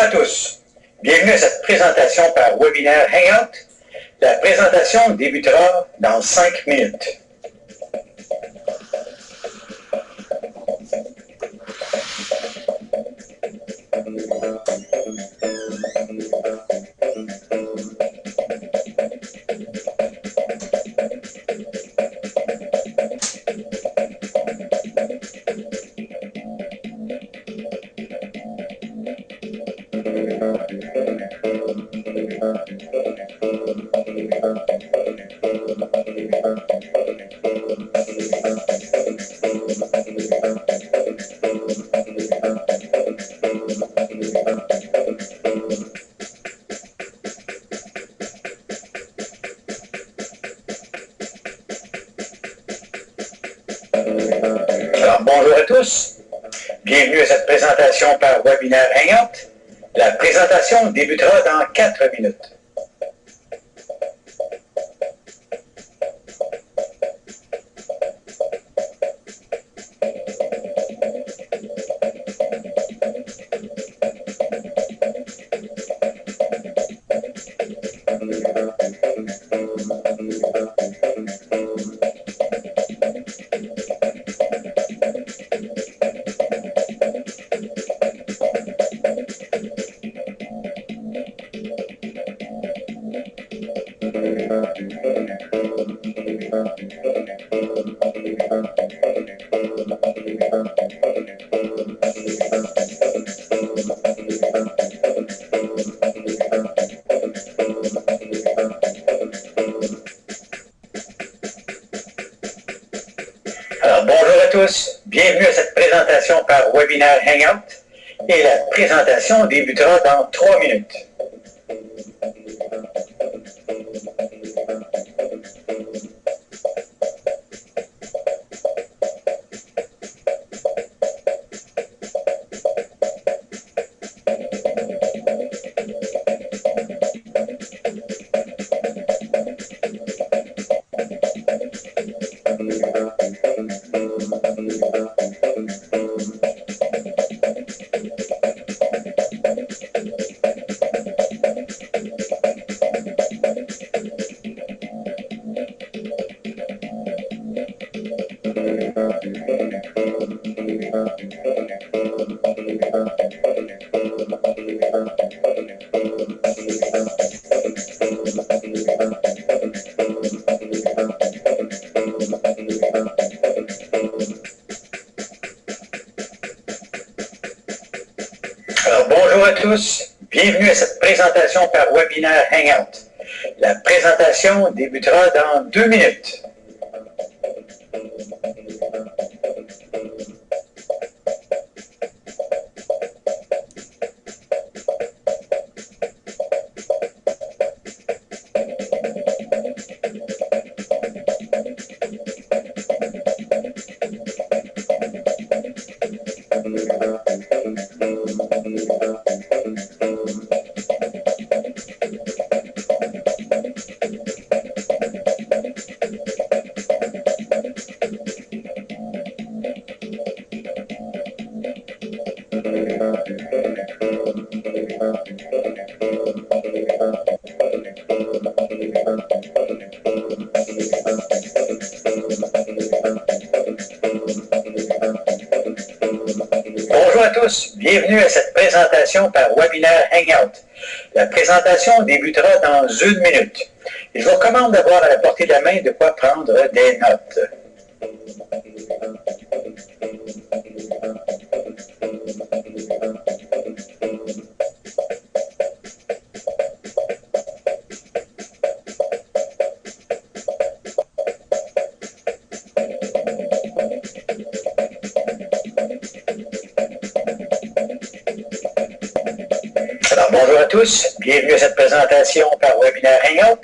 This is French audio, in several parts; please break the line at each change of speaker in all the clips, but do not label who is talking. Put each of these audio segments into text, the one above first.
à tous. Bienvenue à cette présentation par webinaire Hangout. La présentation débutera dans 5 minutes. Alors, bonjour à tous. Bienvenue à cette présentation par webinaire Hangout. La présentation débutera dans 4 minutes. Alors, bonjour à tous. Bienvenue à cette présentation par webinaire Hangout. Et la présentation débutera dans 3 minutes. Alors, bonjour à tous. Bienvenue à cette présentation par webinaire Hangout. La présentation débutera dans 2 minutes. Bonjour à tous, bienvenue à cette présentation par webinaire Hangout. La présentation débutera dans 1 minute. Et je vous recommande d'avoir à la portée de la main de quoi prendre des notes. Alors, bonjour à tous, bienvenue à cette présentation par webinaire Hangout.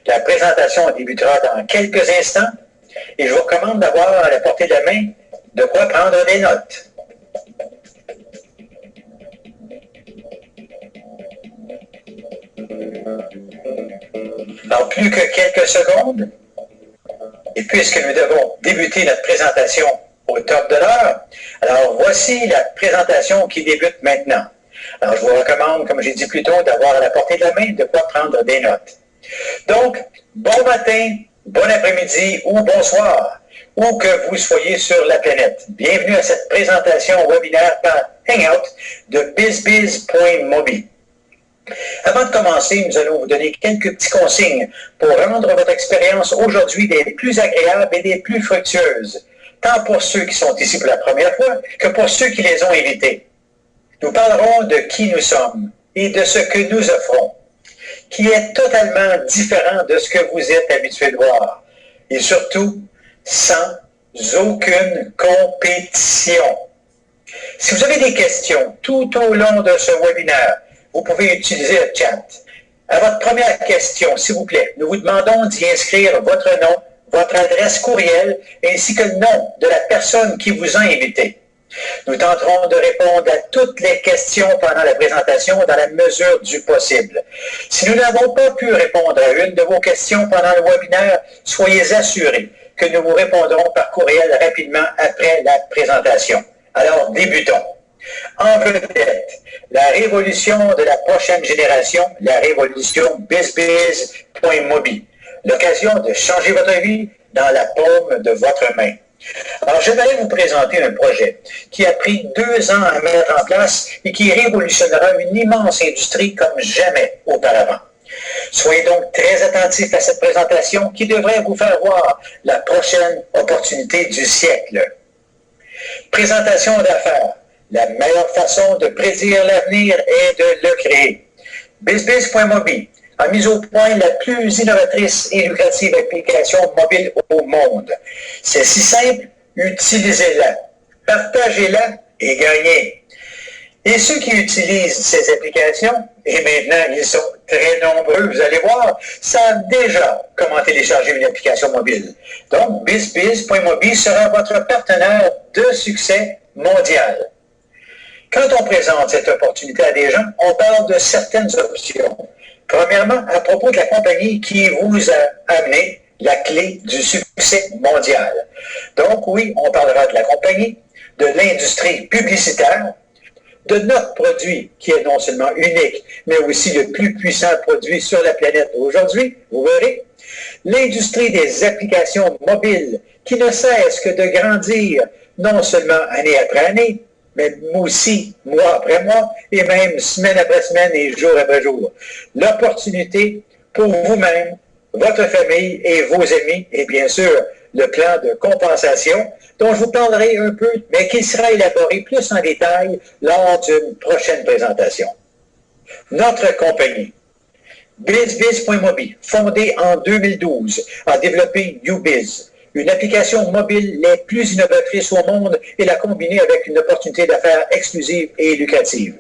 La présentation débutera dans quelques instants et je vous recommande d'avoir à la portée de la main de quoi prendre des notes. Dans plus que quelques secondes, et puisque nous devons débuter notre présentation au top de l'heure, alors voici la présentation qui débute maintenant. Alors, je vous recommande, comme j'ai dit plus tôt, d'avoir à la portée de la main de quoi prendre des notes. Donc, bon matin, bon après-midi ou bonsoir, où que vous soyez sur la planète. Bienvenue à cette présentation webinaire par Hangout de bizbiz.mobi. Avant de commencer, nous allons vous donner quelques petits consignes pour rendre votre expérience aujourd'hui des plus agréables et des plus fructueuses, tant pour ceux qui sont ici pour la première fois que pour ceux qui les ont invités. Nous parlerons de qui nous sommes et de ce que nous offrons, qui est totalement différent de ce que vous êtes habitué de voir, et surtout sans aucune compétition. Si vous avez des questions tout au long de ce webinaire, vous pouvez utiliser le chat. À votre première question, s'il vous plaît, nous vous demandons d'y inscrire votre nom, votre adresse courriel, ainsi que le nom de la personne qui vous a invité. Nous tenterons de répondre à toutes les questions pendant la présentation dans la mesure du possible. Si nous n'avons pas pu répondre à une de vos questions pendant le webinaire, soyez assurés que nous vous répondrons par courriel rapidement après la présentation. Alors, débutons. En vedette, la révolution de la prochaine génération, la révolution bizbiz.mobi. L'occasion de changer votre vie dans la paume de votre main. Alors, je vais vous présenter un projet qui a pris 2 ans à mettre en place et qui révolutionnera une immense industrie comme jamais auparavant. Soyez donc très attentifs à cette présentation qui devrait vous faire voir la prochaine opportunité du siècle. Présentation d'affaires. La meilleure façon de prédire l'avenir est de le créer. bizbiz.mobi a mis au point la plus innovatrice et lucrative application mobile au monde. C'est si simple, utilisez-la, partagez-la et gagnez. Et ceux qui utilisent ces applications, et maintenant ils sont très nombreux, vous allez voir, savent déjà comment télécharger une application mobile. Donc, bizbiz.mobi sera votre partenaire de succès mondial. Quand on présente cette opportunité à des gens, on parle de certaines options. Premièrement, à propos de la compagnie qui vous a amené la clé du succès mondial. Donc oui, on parlera de la compagnie, de l'industrie publicitaire, de notre produit qui est non seulement unique, mais aussi le plus puissant produit sur la planète aujourd'hui, vous verrez. L'industrie des applications mobiles qui ne cesse que de grandir, non seulement année après année, mais aussi, mois après mois, et même semaine après semaine et jour après jour. L'opportunité pour vous-même, votre famille et vos amis, et bien sûr, le plan de compensation, dont je vous parlerai un peu, mais qui sera élaboré plus en détail lors d'une prochaine présentation. Notre compagnie, bizbiz.mobi, fondée en 2012, a développé YouBiz, une application mobile les plus innovatrices au monde et l'a combinée avec une opportunité d'affaires exclusive et lucrative.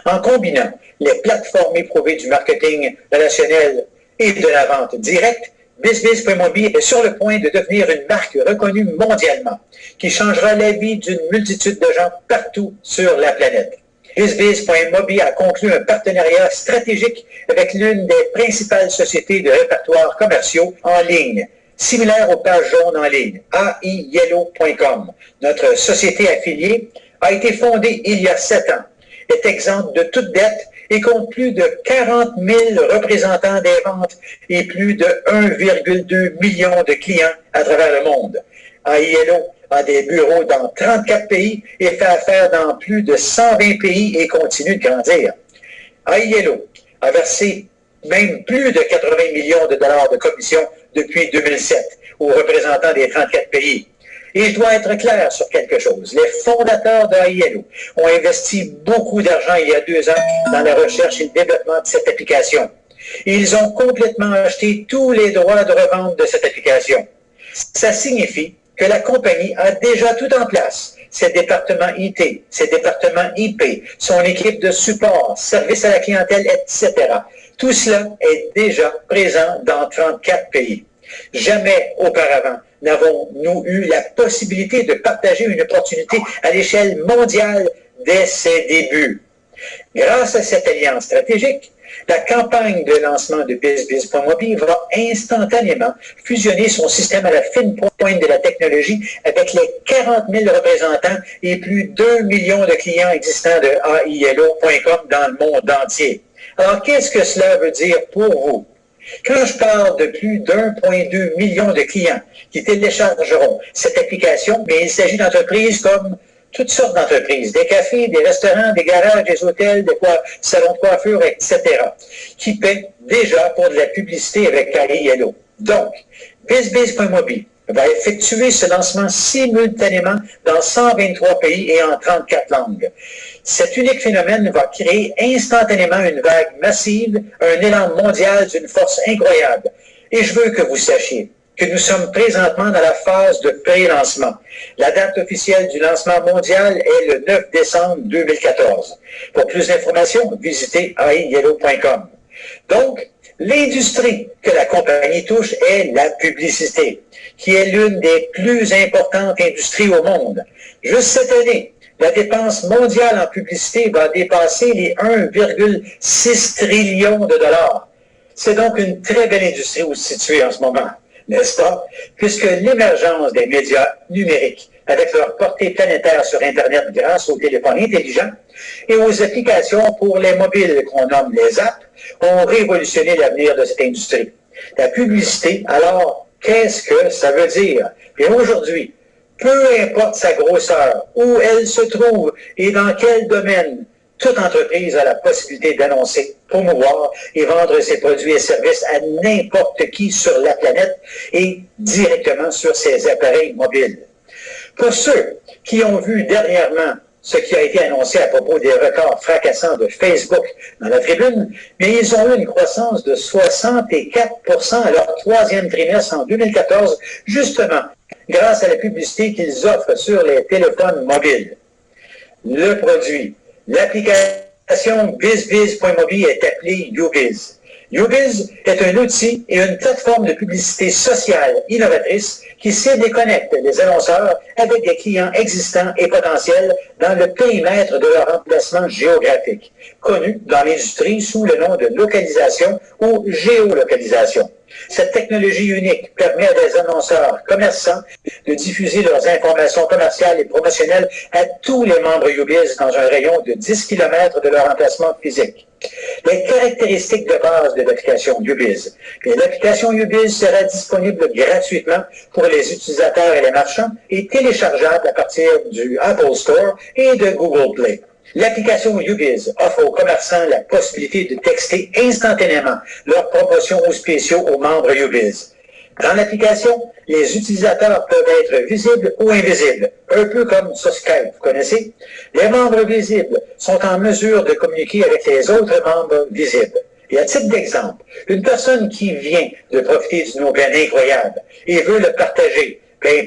En combinant les plateformes éprouvées du marketing relationnel et de la vente directe, bizbiz.mobi est sur le point de devenir une marque reconnue mondialement qui changera la vie d'une multitude de gens partout sur la planète. bizbiz.mobi a conclu un partenariat stratégique avec l'une des principales sociétés de répertoires commerciaux en ligne, similaire aux pages jaunes en ligne, AIYellow.com. Notre société affiliée a été fondée il y a 7 ans, est exempte de toute dette et compte plus de 40 000 représentants des ventes et plus de 1,2 million de clients à travers le monde. AIYellow a des bureaux dans 34 pays et fait affaire dans plus de 120 pays et continue de grandir. AIYellow a versé même plus de 80 millions de dollars de commissions depuis 2007 aux représentants des 34 pays. Et je dois être clair sur quelque chose. Les fondateurs d'AIYellow ont investi beaucoup d'argent il y a 2 ans dans la recherche et le développement de cette application. Ils ont complètement acheté tous les droits de revente de cette application. Ça signifie que la compagnie a déjà tout en place. Ses départements IT, ses départements IP, son équipe de support, service à la clientèle, etc. Tout cela est déjà présent dans 34 pays. Jamais auparavant n'avons-nous eu la possibilité de partager une opportunité à l'échelle mondiale dès ses débuts. Grâce à cette alliance stratégique, La campagne de lancement de BizBiz.mobi va instantanément fusionner son système à la fine pointe de la technologie avec les 40 000 représentants et plus d'1 million de clients existants de AILO.com dans le monde entier. Alors, qu'est-ce que cela veut dire pour vous? Quand je parle de plus d'1,2 million de clients qui téléchargeront cette application, mais il s'agit d'entreprises comme toutes sortes d'entreprises, des cafés, des restaurants, des garages, des hôtels, des salons de coiffure, etc., qui paient déjà pour de la publicité avec AILO. Donc, BizBiz.mobi va effectuer ce lancement simultanément dans 123 pays et en 34 langues. Cet unique phénomène va créer instantanément une vague massive, un élan mondial d'une force incroyable. Et je veux que vous sachiez que nous sommes présentement dans la phase de pré-lancement. La date officielle du lancement mondial est le 9 décembre 2014. Pour plus d'informations, visitez AILO.com. Donc, l'industrie que la compagnie touche est la publicité, qui est l'une des plus importantes industries au monde. Juste cette année, la dépense mondiale en publicité va dépasser les 1,6 trillion de dollars. C'est donc une très belle industrie où se situer en ce moment, n'est-ce pas? Puisque l'émergence des médias numériques, avec leur portée planétaire sur Internet grâce aux téléphones intelligents et aux applications pour les mobiles qu'on nomme les apps, ont révolutionné l'avenir de cette industrie. La publicité, alors, qu'est-ce que ça veut dire? Et aujourd'hui, peu importe sa grosseur, où elle se trouve et dans quel domaine, toute entreprise a la possibilité d'annoncer, promouvoir et vendre ses produits et services à n'importe qui sur la planète et directement sur ses appareils mobiles. Pour ceux qui ont vu dernièrement ce qui a été annoncé à propos des records fracassants de Facebook dans la tribune, mais ils ont eu une croissance de 64% à leur troisième trimestre en 2014, justement grâce à la publicité qu'ils offrent sur les téléphones mobiles. Le produit, l'application BizBiz.mobi est appelée YouBiz. YouBiz est un outil et une plateforme de publicité sociale innovatrice qui sait déconnecter les annonceurs avec des clients existants et potentiels dans le périmètre de leur emplacement géographique, connu dans l'industrie sous le nom de localisation ou géolocalisation. Cette technologie unique permet à des annonceurs commerçants de diffuser leurs informations commerciales et promotionnelles à tous les membres YouBiz dans un rayon de 10 km de leur emplacement physique. Les caractéristiques de base de l'application YouBiz. L'application YouBiz sera disponible gratuitement pour les utilisateurs et les marchands et téléchargeable à partir du Apple Store et de Google Play. L'application YouBiz offre aux commerçants la possibilité de texter instantanément leurs promotions ou spéciaux aux membres YouBiz. Dans l'application, les utilisateurs peuvent être visibles ou invisibles, un peu comme sur Skype, vous connaissez? Les membres visibles sont en mesure de communiquer avec les autres membres visibles. Et à titre d'exemple, une personne qui vient de profiter d'une aubaine incroyable et veut le partager,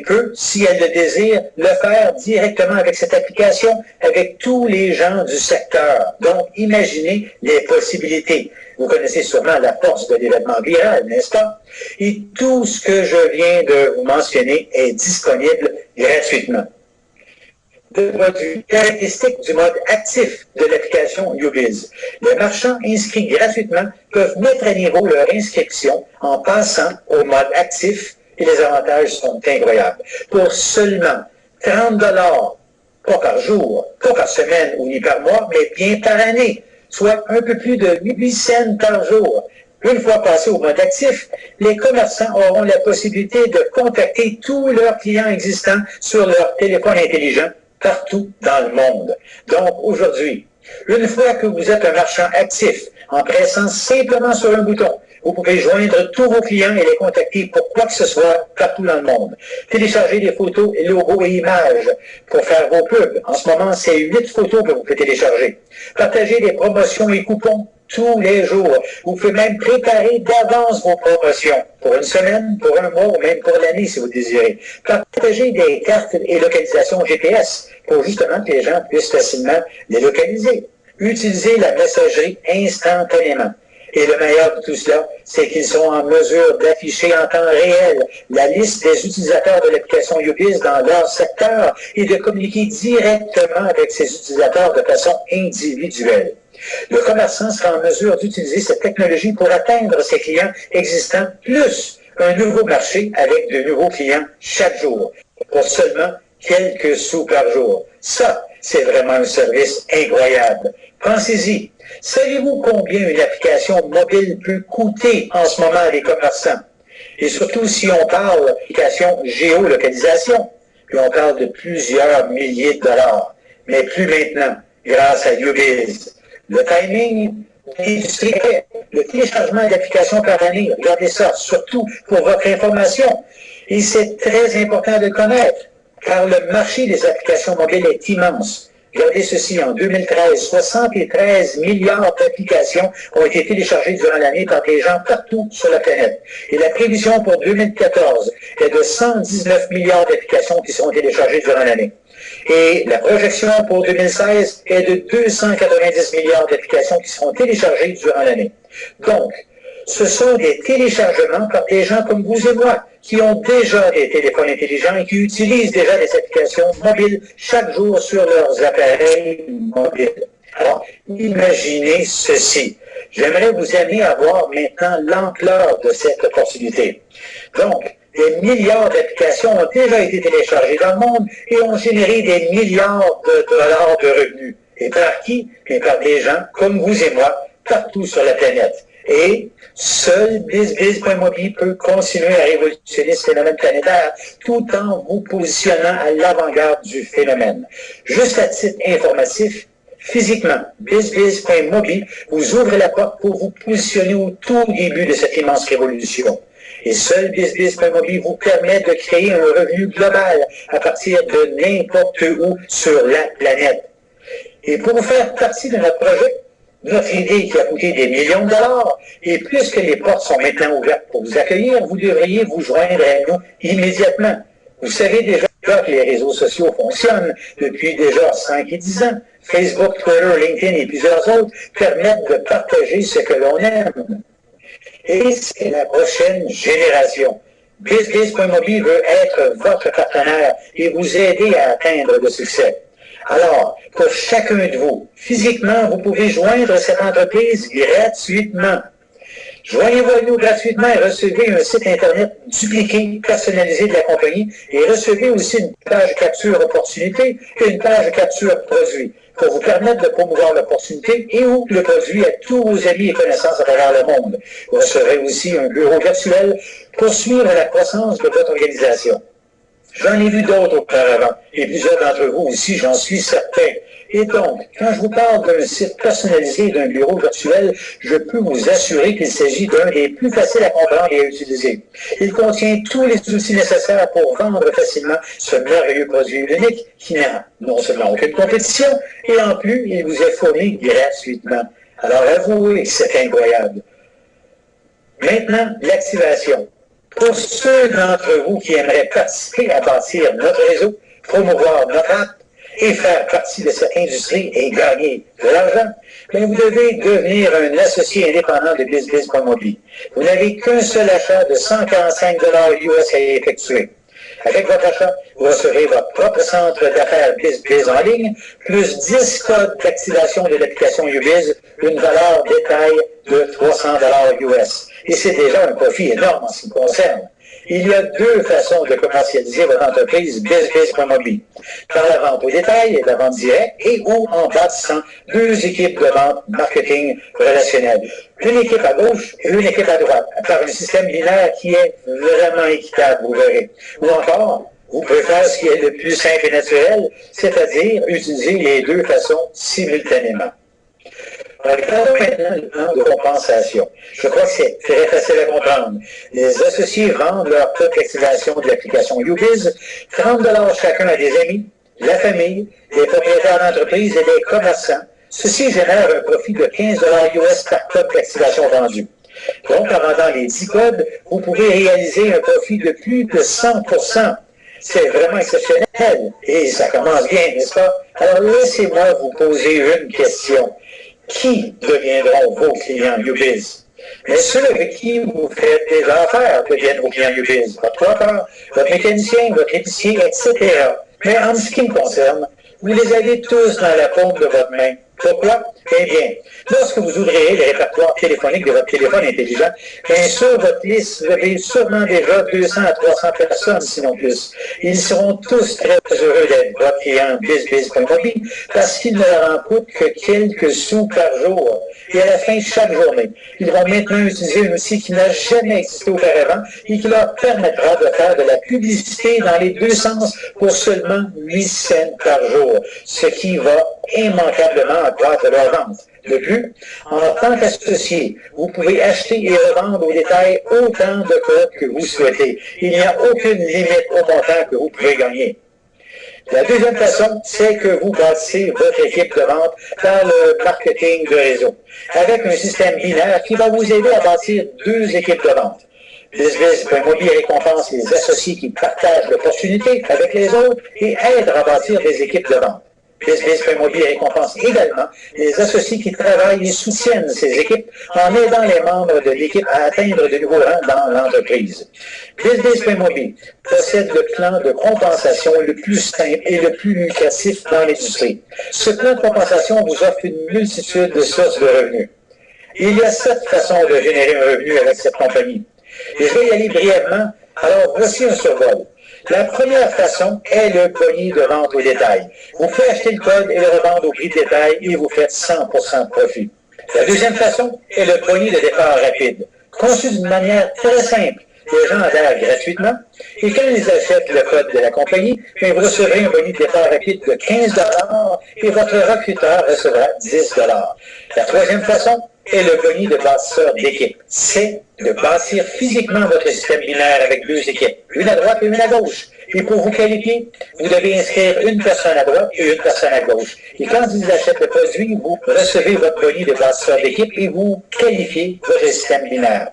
peut, si elle le désire, le faire directement avec cette application, avec tous les gens du secteur. Donc, imaginez les possibilités. Vous connaissez sûrement la force de l'événement viral, n'est-ce pas? Et tout ce que je viens de vous mentionner est disponible gratuitement. De produits caractéristiques du mode actif de l'application YouBiz. Les marchands inscrits gratuitement peuvent mettre à niveau leur inscription en passant au mode actif et les avantages sont incroyables. Pour seulement 30 $, pas par jour, pas par semaine ou ni par mois, mais bien par année, soit un peu plus de 8 cents par jour. Une fois passé au mode actif, les commerçants auront la possibilité de contacter tous leurs clients existants sur leur téléphone intelligent partout dans le monde. Donc, aujourd'hui, une fois que vous êtes un marchand actif, en pressant simplement sur un bouton, vous pouvez joindre tous vos clients et les contacter pour quoi que ce soit partout dans le monde. Télécharger des photos, logos et images pour faire vos pubs. En ce moment, c'est 8 photos que vous pouvez télécharger. Partager des promotions et coupons tous les jours. Vous pouvez même préparer d'avance vos promotions pour une semaine, pour un mois ou même pour l'année si vous désirez. Partager des cartes et localisations GPS pour justement que les gens puissent facilement les localiser. Utiliser la messagerie instantanément. Et le meilleur de tout cela, c'est qu'ils sont en mesure d'afficher en temps réel la liste des utilisateurs de l'application YouBiz dans leur secteur et de communiquer directement avec ces utilisateurs de façon individuelle. Le commerçant sera en mesure d'utiliser cette technologie pour atteindre ses clients existants, plus un nouveau marché avec de nouveaux clients chaque jour, pour seulement quelques sous par jour. Ça, c'est vraiment un service incroyable. Pensez-y. Savez-vous combien une application mobile peut coûter en ce moment à des commerçants? Et surtout si on parle d'application géolocalisation, puis on parle de plusieurs milliers de dollars. Mais plus maintenant, grâce à UBiz. Le timing, le téléchargement d'applications par année, regardez ça, surtout pour votre information. Et c'est très important de connaître, car le marché des applications mobiles est immense. Regardez ceci, en 2013, 73 milliards d'applications ont été téléchargées durant l'année par des gens partout sur la planète. Et la prévision pour 2014 est de 119 milliards d'applications qui seront téléchargées durant l'année. Et la projection pour 2016 est de 290 milliards d'applications qui seront téléchargées durant l'année. Donc, ce sont des téléchargements par des gens comme vous et moi, qui ont déjà des téléphones intelligents et qui utilisent déjà des applications mobiles chaque jour sur leurs appareils mobiles. Alors, imaginez ceci. J'aimerais vous amener à voir maintenant l'ampleur de cette opportunité. Donc, des milliards d'applications ont déjà été téléchargées dans le monde et ont généré des milliards de dollars de revenus. Et par qui? Et par des gens comme vous et moi, partout sur la planète. Et seul BizBiz.mobi peut continuer à révolutionner ce phénomène planétaire tout en vous positionnant à l'avant-garde du phénomène. Juste à titre informatif, physiquement, BizBiz.mobi vous ouvre la porte pour vous positionner au tout début de cette immense révolution. Et seul BizBiz.mobi vous permet de créer un revenu global à partir de n'importe où sur la planète. Et pour vous faire partie de notre projet, notre idée qui a coûté des millions de dollars, et puisque les portes sont maintenant ouvertes pour vous accueillir, vous devriez vous joindre à nous immédiatement. Vous savez déjà que les réseaux sociaux fonctionnent depuis déjà 5 et 10 ans. Facebook, Twitter, LinkedIn et plusieurs autres permettent de partager ce que l'on aime. Et c'est la prochaine génération. BizBiz.mobi veut être votre partenaire et vous aider à atteindre le succès. Alors, pour chacun de vous, physiquement, vous pouvez joindre cette entreprise gratuitement. Joignez-vous à nous gratuitement et recevez un site Internet dupliqué, personnalisé de la compagnie et recevez aussi une page capture opportunité et une page capture produit pour vous permettre de promouvoir l'opportunité et ou le produit à tous vos amis et connaissances à travers le monde. Vous recevrez aussi un bureau virtuel pour suivre la croissance de votre organisation. J'en ai vu d'autres auparavant, et plusieurs d'entre vous aussi, j'en suis certain. Et donc, quand je vous parle d'un site personnalisé d'un bureau virtuel, je peux vous assurer qu'il s'agit d'un des plus faciles à comprendre et à utiliser. Il contient tous les outils nécessaires pour vendre facilement ce merveilleux produit unique qui n'a non seulement aucune compétition, et en plus, il vous est fourni gratuitement. Alors avouez que c'est incroyable. Maintenant, l'activation. Pour ceux d'entre vous qui aimeraient participer à bâtir notre réseau, promouvoir notre app et faire partie de cette industrie et gagner de l'argent, bien vous devez devenir un associé indépendant de BizBiz.mobi. Vous n'avez qu'un seul achat de 145 $ US à effectuer. Avec votre achat, vous recevrez votre propre centre d'affaires BizBiz en ligne, plus 10 codes d'activation de l'application UBiz, une valeur détail de 300 $ US. Et c'est déjà un profit énorme en ce qui me concerne. Il y a deux façons de commercialiser votre entreprise BizBiz.mobi. Par la vente au détail et la vente directe, et ou en bâtissant deux équipes de vente marketing relationnel. Une équipe à gauche et une équipe à droite, par un système binaire qui est vraiment équitable, vous verrez. Ou encore, vous pouvez faire ce qui est le plus simple et naturel, c'est-à-dire utiliser les deux façons simultanément. Regardons maintenant le plan de compensation. Je crois que c'est très facile à comprendre. Les associés vendent leur code d'activation de l'application UBiz, 30 $ chacun à des amis, la famille, les propriétaires d'entreprise et les commerçants. Ceci génère un profit de 15 $ US par code d'activation vendu. Donc, en vendant les 10 codes, vous pouvez réaliser un profit de plus de 100%. C'est vraiment exceptionnel. Et ça commence bien, n'est-ce pas? Alors, laissez-moi vous poser une question. Qui deviendront vos clients UBiz? Mais ceux avec qui vous faites des affaires deviennent vos clients UBiz. Votre coiffeur, votre mécanicien, votre épicier, etc. Mais en ce qui me concerne, vous les avez tous dans la paume de votre main. Pourquoi? Eh bien, lorsque vous ouvrirez le répertoire téléphonique de votre téléphone intelligent, bien sur votre liste, vous avez sûrement déjà 200 à 300 personnes, sinon plus. Ils seront tous très heureux d'être votre client BizBiz.mobi parce qu'il ne leur en coûte que quelques sous par jour. Et à la fin de chaque journée, ils vont maintenant utiliser un outil qui n'a jamais existé auparavant et qui leur permettra de faire de la publicité dans les deux sens pour seulement 8 cents par jour, ce qui va immanquablement accroître leur vente. De plus, en tant qu'associé, vous pouvez acheter et revendre au détail autant de codes que vous souhaitez. Il n'y a aucune limite au montant que vous pouvez gagner. La deuxième façon, c'est que vous bâtissez votre équipe de vente dans le marketing de réseau, avec un système binaire qui va vous aider à bâtir deux équipes de vente. BizBiz.mobi récompense les associés qui partagent l'opportunité avec les autres et aident à bâtir des équipes de vente. BizBiz.mobi récompense également les associés qui travaillent et soutiennent ces équipes en aidant les membres de l'équipe à atteindre de nouveaux rangs dans l'entreprise. BizBiz.mobi possède le plan de compensation le plus simple et le plus lucratif dans l'industrie. Ce plan de compensation vous offre une multitude de sources de revenus. Il y a 7 façons de générer un revenu avec cette compagnie. Et je vais y aller brièvement. Alors, voici un survol. La première façon est le panier de vente au détail. Vous pouvez acheter le code et le revendre au prix de détail et vous faites 100% de profit. La deuxième façon est le panier de départ rapide. Conçu d'une manière très simple. Les gens adhèrent gratuitement et quand ils achètent le code de la compagnie, vous recevrez un bonus de départ rapide de 15 $ et votre recruteur recevra 10 $. La troisième façon est le bonus de bâtisseur d'équipe. C'est de bâtir physiquement votre système binaire avec deux équipes, une à droite et une à gauche. Et pour vous qualifier, vous devez inscrire une personne à droite et une personne à gauche. Et quand ils achètent le produit, vous recevez votre bonus de bâtisseur d'équipe et vous qualifiez votre système binaire.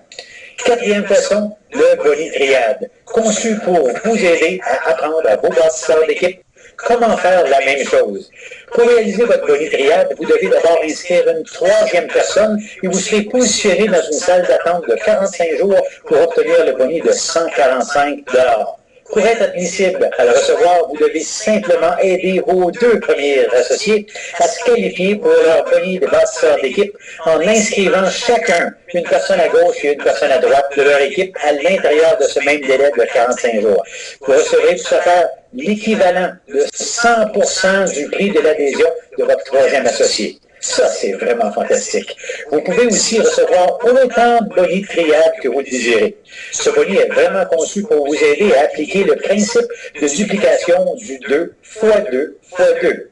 Quatrième façon, le boni triade, conçu pour vous aider à apprendre à vos bâtisseurs d'équipe comment faire la même chose. Pour réaliser votre boni triade, vous devez d'abord inscrire une troisième personne et vous serez positionné dans une salle d'attente de 45 jours pour obtenir le boni de 145 $. Pour être admissible à le recevoir, vous devez simplement aider vos deux premiers associés à se qualifier pour leur boni de bâtisseur d'équipe en inscrivant chacun une personne à gauche et une personne à droite de leur équipe à l'intérieur de ce même délai de 45 jours. Vous recevrez tout ça l'équivalent de 100% du prix de l'adhésion de votre troisième associé. Ça, c'est vraiment fantastique. Vous pouvez aussi recevoir autant de boni de triade que vous le désirez. Ce boni est vraiment conçu pour vous aider à appliquer le principe de duplication du 2 fois 2 fois 2.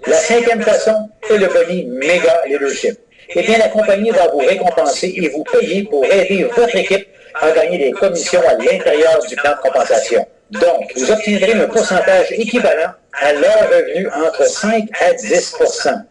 La cinquième façon est le boni Mega Leadership. Eh bien, la compagnie va vous récompenser et vous payer pour aider votre équipe à gagner des commissions à l'intérieur du plan de compensation. Donc, vous obtiendrez un pourcentage équivalent à leur revenu entre 5 à 10%.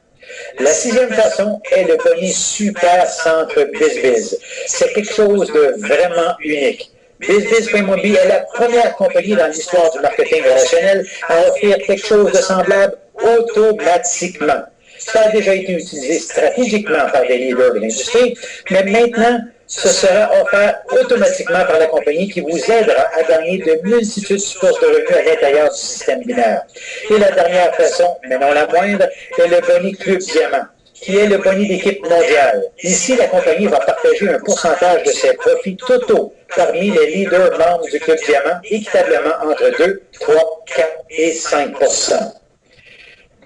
La sixième façon est le boni Super Centre BizBiz. C'est quelque chose de vraiment unique. BizBiz.mobi est la première compagnie dans l'histoire du marketing relationnel à offrir quelque chose de semblable automatiquement. Ça a déjà été utilisé stratégiquement par des leaders de l'industrie, mais maintenant, ce sera offert automatiquement par la compagnie qui vous aidera à gagner de multitudes de sources de revenus à l'intérieur du système binaire. Et la dernière façon, mais non la moindre, est le boni Club Diamant, qui est le boni d'équipe mondiale. Ici, la compagnie va partager un pourcentage de ses profits totaux parmi les leaders membres du Club Diamant, équitablement entre 2, 3, 4 et 5%.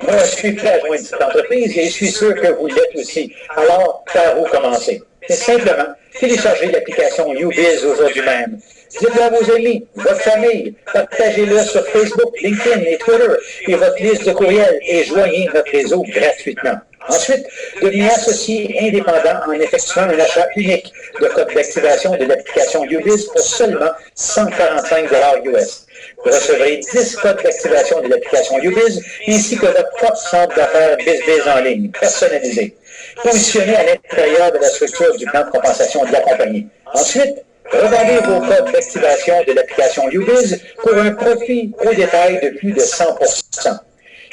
Moi, je suis prêt à joindre cette entreprise et je suis sûr que vous l'êtes aussi. Alors, par où commencer? C'est simplement télécharger l'application YouBiz aujourd'hui même. Dites-le à vos amis, votre famille, partagez-le sur Facebook, LinkedIn et Twitter et votre liste de courriels et joignez notre réseau gratuitement. Ensuite, devenez associé indépendant en effectuant un achat unique de code d'activation de l'application YouBiz pour seulement 145 $ US. Vous recevrez 10 codes d'activation de l'application YouBiz ainsi que votre propre centre d'affaires BizBiz en ligne, personnalisé, positionné à l'intérieur de la structure du plan de compensation de la compagnie. Ensuite, revendez vos codes d'activation de l'application YouBiz pour un profit au détail de plus de 100%.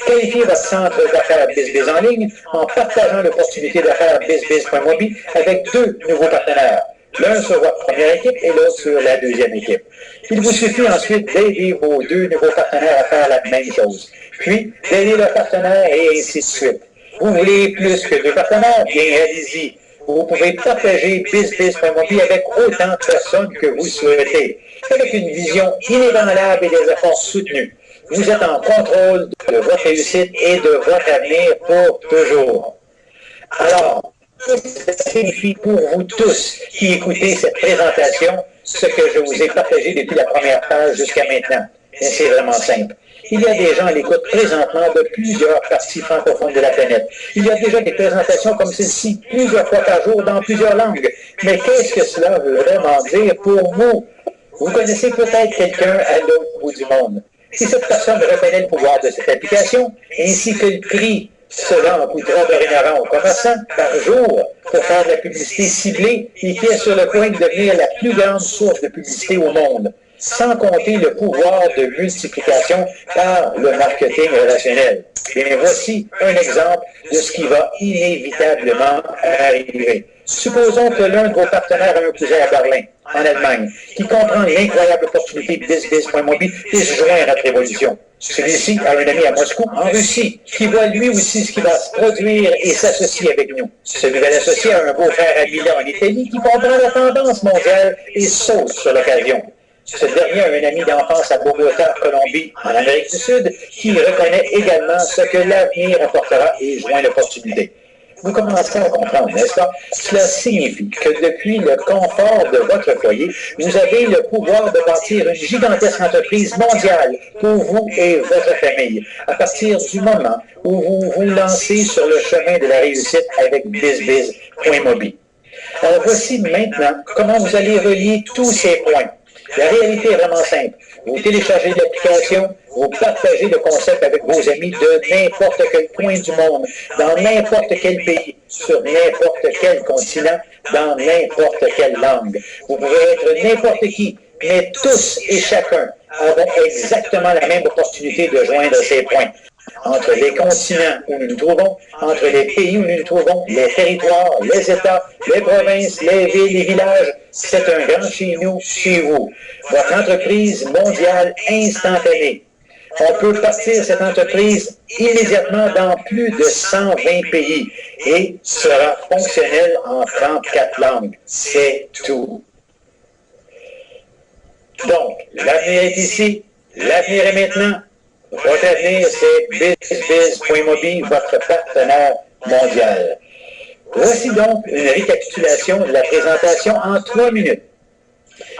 Qualifiez votre centre d'affaires BizBiz en ligne en partageant l'opportunité d'affaires BizBiz.mobi avec deux nouveaux partenaires. L'un sur votre première équipe et l'autre sur la deuxième équipe. Il vous suffit ensuite d'aider vos deux nouveaux partenaires à faire la même chose. Puis, d'aider leur partenaire et ainsi de suite. Vous voulez plus que 2 partenaires? Bien, allez-y. Vous pouvez partager BizBiz.mobi avec autant de personnes que vous souhaitez, avec une vision inébranlable et des efforts soutenus. Vous êtes en contrôle de votre réussite et de votre avenir pour toujours. Alors, ça signifie pour vous tous qui écoutez cette présentation ce que je vous ai partagé depuis la première page jusqu'à maintenant. Et c'est vraiment simple. Il y a des gens à l'écoute présentement de plusieurs parties francophones de la planète. Il y a déjà des présentations comme celle-ci plusieurs fois par jour dans plusieurs langues. Mais qu'est-ce que cela veut vraiment dire pour vous? Vous connaissez peut-être quelqu'un à l'autre bout du monde. Si cette personne reconnaît le pouvoir de cette application, ainsi que le prix, cela en coûtera dorénavant aux commerçants par jour pour faire de la publicité ciblée et qui est sur le point de devenir la plus grande source de publicité au monde, sans compter le pouvoir de multiplication par le marketing relationnel. Et voici un exemple de ce qui va inévitablement arriver. Supposons que l'un de vos partenaires a un cousin à Berlin, en Allemagne, qui comprend l'incroyable opportunité BizBiz.mobi et se joint à notre révolution. Celui-ci a un ami à Moscou, en Russie, qui voit lui aussi ce qui va se produire et s'associe avec nous. Ce nouvel associé a un beau-frère à Milan, en Italie, qui comprend la tendance mondiale et saute sur l'occasion. Ce dernier a un ami d'enfance à Bogota, Colombie, en Amérique du Sud, qui reconnaît également ce que l'avenir apportera et joint l'opportunité. Vous commencez à comprendre, n'est-ce pas? Cela signifie que depuis le confort de votre foyer, vous avez le pouvoir de bâtir une gigantesque entreprise mondiale pour vous et votre famille, à partir du moment où vous vous lancez sur le chemin de la réussite avec BizBiz.mobi. Alors voici maintenant comment vous allez relier tous ces points. La réalité est vraiment simple. Vous téléchargez l'application, vous partagez le concept avec vos amis de n'importe quel coin du monde, dans n'importe quel pays, sur n'importe quel continent, dans n'importe quelle langue. Vous pouvez être n'importe qui, mais tous et chacun avons exactement la même opportunité de joindre ces points. Entre les continents où nous nous trouvons, entre les pays où nous nous trouvons, les territoires, les États, les provinces, les villes, les villages, c'est un grand chez nous, chez vous. Votre entreprise mondiale instantanée. On peut partir cette entreprise immédiatement dans plus de 120 pays et sera fonctionnelle en 34 langues. C'est tout. Donc, l'avenir est ici, l'avenir est maintenant. Votre avenir, c'est BizBiz.mobi, votre partenaire mondial. Voici donc une récapitulation de la présentation en 3 minutes.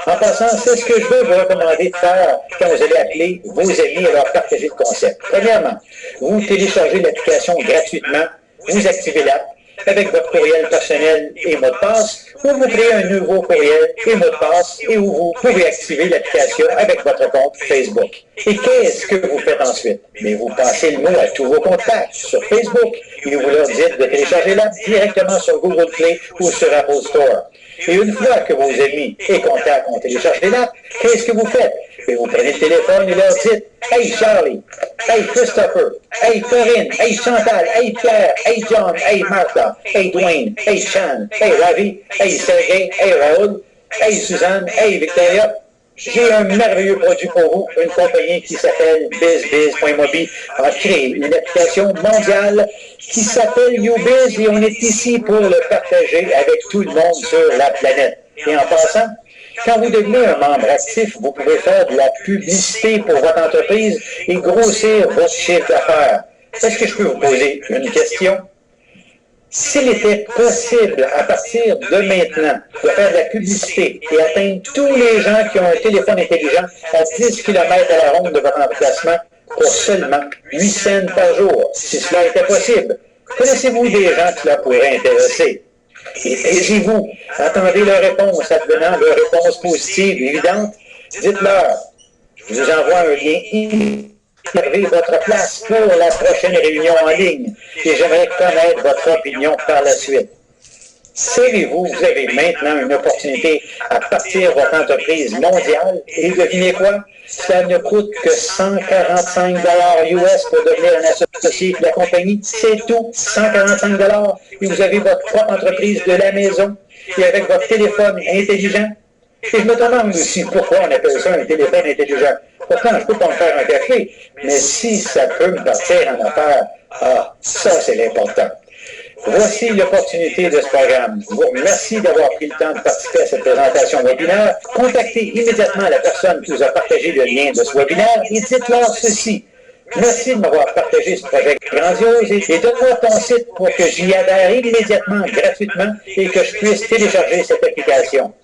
En passant, c'est ce que je veux vous recommander de faire quand vous allez appeler vos amis et leur partager le concept. Premièrement, vous téléchargez l'application gratuitement, vous activez l'app avec votre courriel personnel et mot de passe, ou vous créez un nouveau courriel et mot de passe, et où vous pouvez activer l'application avec votre compte Facebook. Et qu'est-ce que vous faites ensuite? Mais vous passez le mot à tous vos contacts sur Facebook, et vous leur dites de télécharger l'app directement sur Google Play ou sur Apple Store. Et une fois que vos amis et contacts ont téléchargé l'app, qu'est-ce que vous faites? Et vous prenez le téléphone et leur dites « Hey Charlie, hey Christopher, hey Corinne, hey Chantal, hey Pierre, hey John, hey Martha, hey Dwayne, hey Chan, hey Ravi, hey Sergey, hey Raoul, hey Suzanne, hey Victoria. J'ai un merveilleux produit pour vous. Une compagnie qui s'appelle BizBiz.mobi a créé une application mondiale qui s'appelle YouBiz et on est ici pour le partager avec tout le monde sur la planète. Et en passant, quand vous devenez un membre actif, vous pouvez faire de la publicité pour votre entreprise et grossir votre chiffre d'affaires. Est-ce que je peux vous poser une question? S'il était possible, à partir de maintenant, de faire de la publicité et atteindre tous les gens qui ont un téléphone intelligent à 10 km à la ronde de votre emplacement pour seulement 8 cents par jour, si cela était possible, connaissez-vous des gens qui cela pourrait intéresser? Et taisez-vous, attendez leur réponse, advenant leur réponse positive, évidente, dites-leur, je vous envoie un lien réservez votre place pour la prochaine réunion en ligne et j'aimerais connaître votre opinion par la suite. Savez-vous, vous avez maintenant une opportunité à partir votre entreprise mondiale et devinez quoi? Ça ne coûte que 145 $ US pour devenir un associé de la compagnie. C'est tout, 145 $ et vous avez votre propre entreprise de la maison et avec votre téléphone intelligent. Et je me demande aussi pourquoi on appelle ça un téléphone intelligent. Pourtant, je ne peux pas me faire un café, mais si ça peut me partir en affaires Ah, ça, c'est l'important. Voici l'opportunité de ce programme. Je vous remercie d'avoir pris le temps de participer à cette présentation webinaire. Contactez immédiatement la personne qui vous a partagé le lien de ce webinaire et dites-leur ceci. Merci de m'avoir partagé ce projet grandiose et donne-moi ton site pour que j'y adhère immédiatement, gratuitement, et que je puisse télécharger cette application.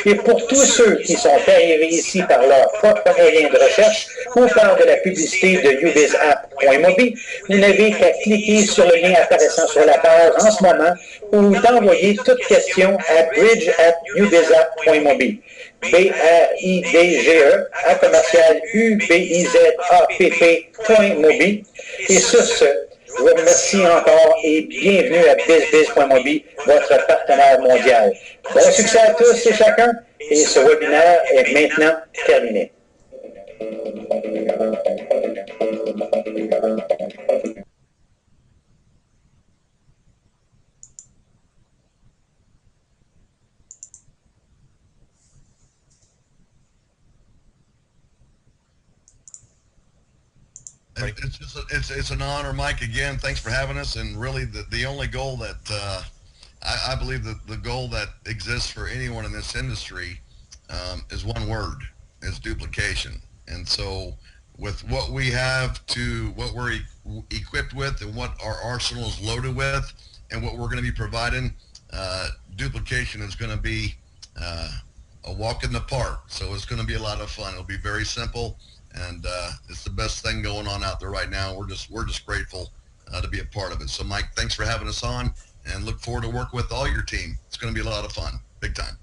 Et pour tous ceux qui sont arrivés ici par leur propre moyen de recherche ou par de la publicité de ubizapp.mobi, vous n'avez qu'à cliquer sur le lien apparaissant sur la page en ce moment ou d'envoyer toute question à bridge@ubizapp.mobi. BRIDGE à commercial UBIZAPP.mobi. Et sur ce, je vous remercie encore et bienvenue à BizBiz.mobi, votre partenaire mondial. Bon succès à tous et chacun, et ce webinaire est maintenant terminé.
It's an honor, Mike. Again, thanks for having us. And really, the only goal that I believe that the goal that exists for anyone in this industry is one word: is duplication. And so, with what we have what we're equipped with, and what our arsenal is loaded with, and what we're going to be providing, duplication is going to be a walk in the park. So it's going to be a lot of fun. It'll be very simple. And it's the best thing going on out there right now. We're just grateful to be a part of it. So, Mike, thanks for having us on, and look forward to working with all your team. It's going to be a lot of fun, big time.